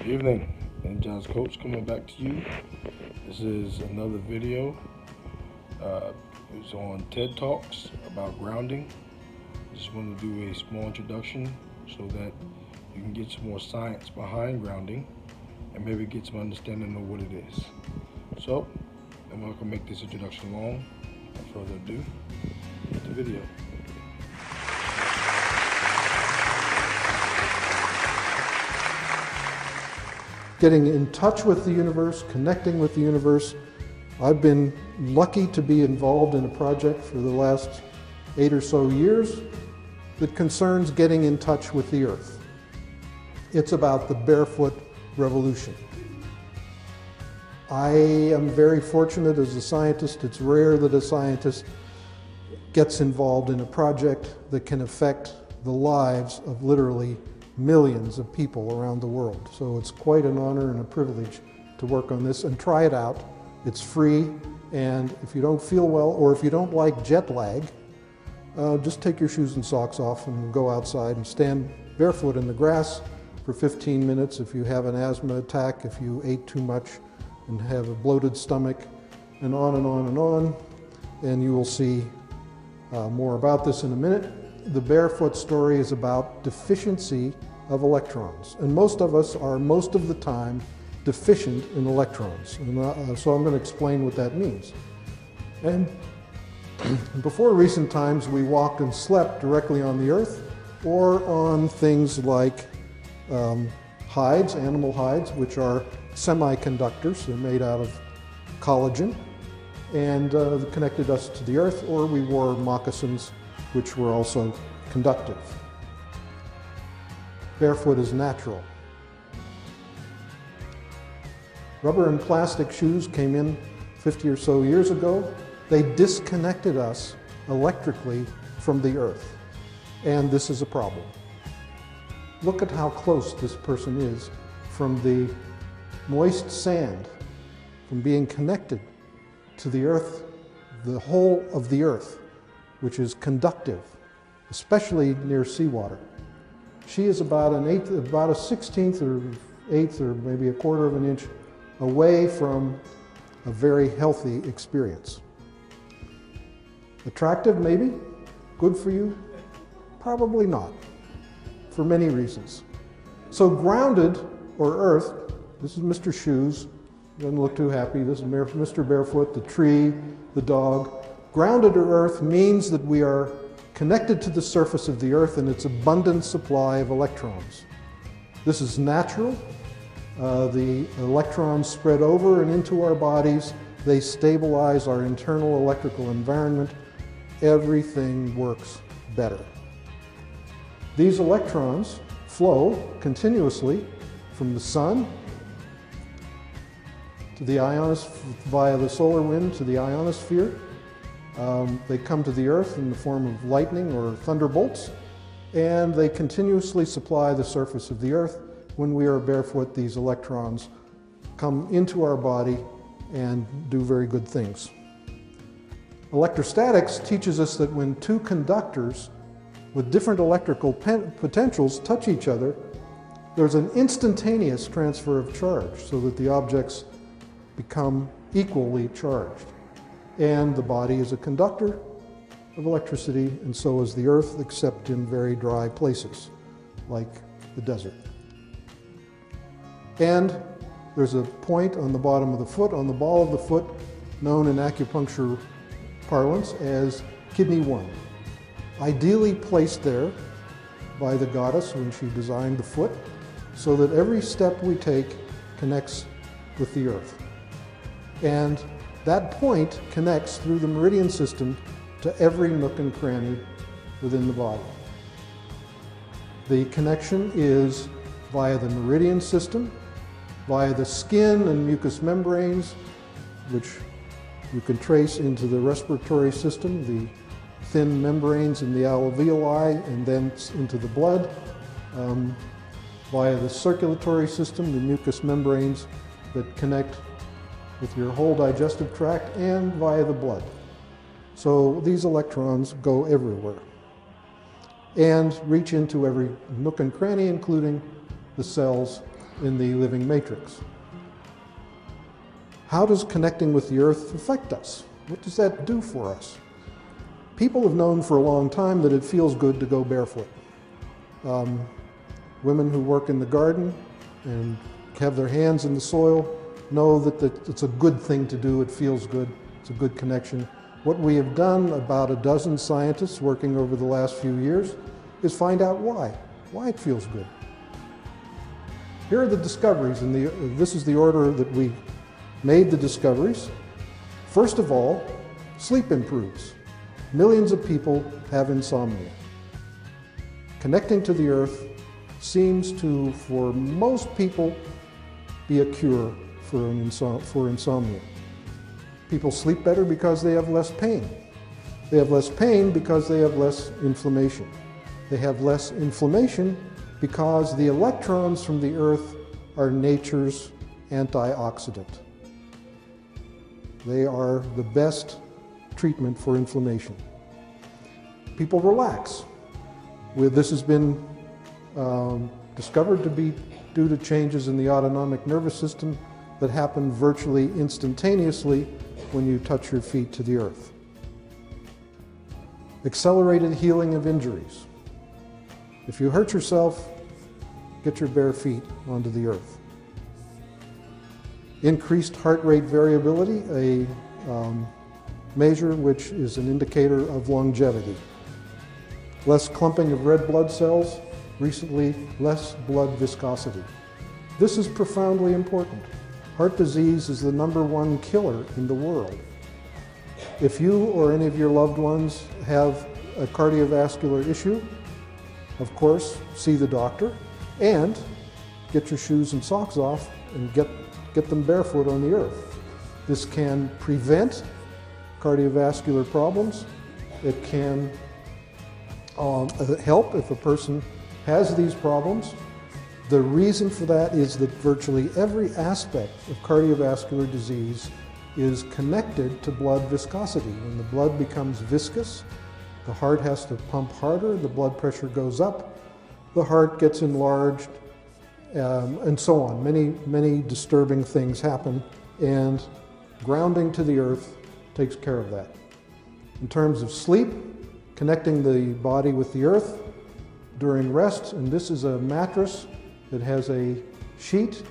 Good evening, Ben Johns Coach coming back to you. This is another video. It's on TED Talks about grounding. Just want to do a small introduction so that you can get some more science behind grounding and maybe get some understanding of what it is. So, I'm not going to make this introduction long. Without further ado, get the video. Getting in touch with the universe, connecting with the universe. I've been lucky to be involved in a project for the last 8 or so years that concerns getting in touch with the earth. It's about the barefoot revolution. I am very fortunate as a scientist. It's rare that a scientist gets involved in a project that can affect the lives of literally millions of people around the world. So it's quite an honor and a privilege to work on this and try it out. It's free, and if you don't feel well or if you don't like jet lag, just take your shoes and socks off and go outside and stand barefoot in the grass for 15 minutes if you have an asthma attack, if you ate too much and have a bloated stomach, and on and on and on. And you will see more about this in a minute. The barefoot story is about deficiency of electrons. And most of us are most of the time deficient in electrons. And so I'm going to explain what that means. And before recent times, we walked and slept directly on the earth or on things like hides, animal hides, which are semiconductors. They're made out of collagen and connected us to the earth, or we wore moccasins, which were also conductive. Barefoot is natural. Rubber and plastic shoes came in 50 or so years ago. They disconnected us electrically from the earth, and this is a problem. Look at how close this person is from the moist sand, from being connected to the earth, the whole of the earth, which is conductive, especially near seawater. She is about a 16th or 8th or maybe a quarter of an inch away from a very healthy experience. Attractive, maybe? Good for you? Probably not, for many reasons. So grounded, or earth, this is Mr. Shoes, doesn't look too happy. This is Mr. Barefoot, the tree, the dog. Grounded or earth means that we are connected to the surface of the earth and its abundant supply of electrons. This is natural. The electrons spread over and into our bodies. They stabilize our internal electrical environment. Everything works better. These electrons flow continuously from the sun to the via the solar wind to the ionosphere. They come to the earth in the form of lightning or thunderbolts, and they continuously supply the surface of the earth. When we are barefoot, these electrons come into our body and do very good things. Electrostatics teaches us that when two conductors with different electrical potentials touch each other, there's an instantaneous transfer of charge so that the objects become equally charged. And the body is a conductor of electricity, and so is the earth, except in very dry places, like the desert. And there's a point on the bottom of the foot, on the ball of the foot, known in acupuncture parlance as kidney 1. Ideally placed there by the goddess when she designed the foot, so that every step we take connects with the earth. And that point connects through the meridian system to every nook and cranny within the body. The connection is via the meridian system, via the skin and mucous membranes, which you can trace into the respiratory system, the thin membranes in the alveoli, and then into the blood, via the circulatory system, the mucous membranes that connect with your whole digestive tract, and via the blood. So these electrons go everywhere and reach into every nook and cranny, including the cells in the living matrix. How does connecting with the earth affect us? What does that do for us? People have known for a long time that it feels good to go barefoot. Women who work in the garden and have their hands in the soil know that it's a good thing to do. It feels good. It's a good connection. What we have done, about a dozen scientists working over the last few years, is find out why it feels good. Here are the discoveries, and this is the order that we made the discoveries. First of all, sleep improves. Millions of people have insomnia. Connecting to the earth seems to, for most people, be a cure for insomnia. People sleep better because they have less pain. They have less pain because they have less inflammation. They have less inflammation because the electrons from the earth are nature's antioxidant. They are the best treatment for inflammation. People relax. This has been discovered to be due to changes in the autonomic nervous system that happen virtually instantaneously when you touch your feet to the earth. Accelerated healing of injuries. If you hurt yourself, get your bare feet onto the earth. Increased heart rate variability, a measure which is an indicator of longevity. Less clumping of red blood cells, recently less blood viscosity. This is profoundly important. Heart disease is the #1 killer in the world. If you or any of your loved ones have a cardiovascular issue, of course, see the doctor and get your shoes and socks off and get them barefoot on the earth. This can prevent cardiovascular problems. It can help if a person has these problems. The reason for that is that virtually every aspect of cardiovascular disease is connected to blood viscosity. When the blood becomes viscous, the heart has to pump harder, the blood pressure goes up, the heart gets enlarged, and so on. Many disturbing things happen, and grounding to the earth takes care of that. In terms of sleep, connecting the body with the earth during rest, and this is a mattress that has a sheet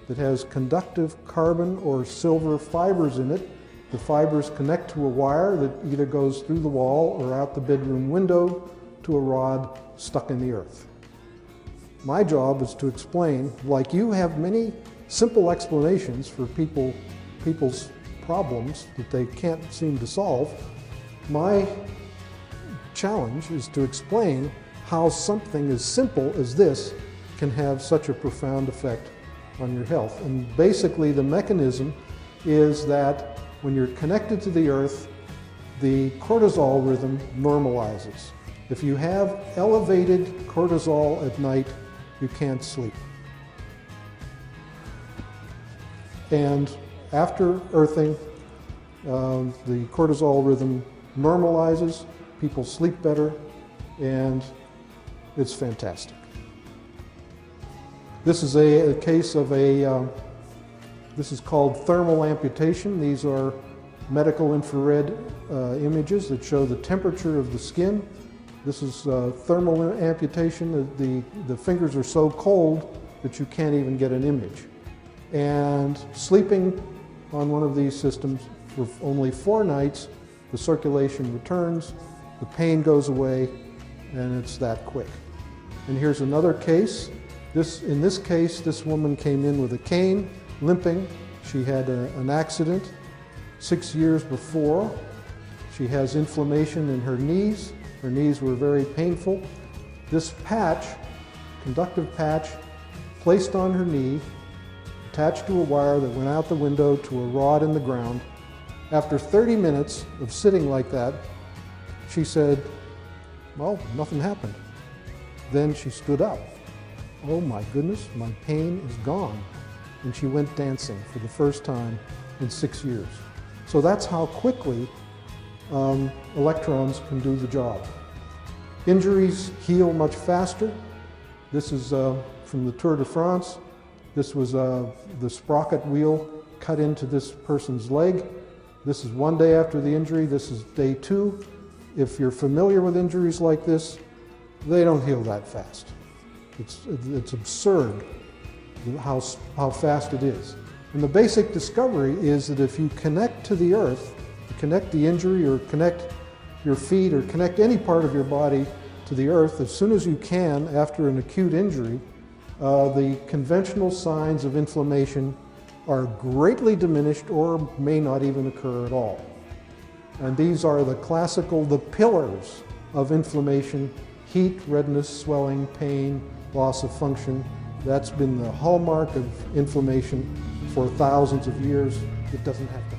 that has conductive carbon or silver fibers in it. The fibers connect to a wire that either goes through the wall or out the bedroom window to a rod stuck in the earth. My job is to explain, like you have many simple explanations for people's problems that they can't seem to solve, my challenge is to explain how something as simple as this can have such a profound effect on your health. And basically the mechanism is that when you're connected to the earth, the cortisol rhythm normalizes. If you have elevated cortisol at night, you can't sleep. And after earthing, the cortisol rhythm normalizes, people sleep better, and it's fantastic. This is a case of this is called thermal amputation. These are medical infrared images that show the temperature of the skin. This is thermal amputation. The fingers are so cold that you can't even get an image. And sleeping on one of these systems for only 4 nights, the circulation returns, the pain goes away, and it's that quick. And here's another case. In this case, this woman came in with a cane, limping. She had an accident 6 years before. She has inflammation in her knees. Her knees were very painful. This patch, conductive patch, placed on her knee, attached to a wire that went out the window to a rod in the ground. After 30 minutes of sitting like that, she said, well, nothing happened. Then she stood up. Oh my goodness, my pain is gone. And she went dancing for the first time in 6 years. So that's how quickly electrons can do the job. Injuries heal much faster. This is from the Tour de France. This was the sprocket wheel cut into this person's leg. This is 1 day after the injury. This is day 2. If you're familiar with injuries like this, they don't heal that fast. It's absurd how fast it is. And the basic discovery is that if you connect to the earth, connect the injury or connect your feet or connect any part of your body to the earth as soon as you can after an acute injury, the conventional signs of inflammation are greatly diminished or may not even occur at all. And these are the pillars of inflammation: heat, redness, swelling, pain, loss of function. That's been the hallmark of inflammation for thousands of years. It doesn't have to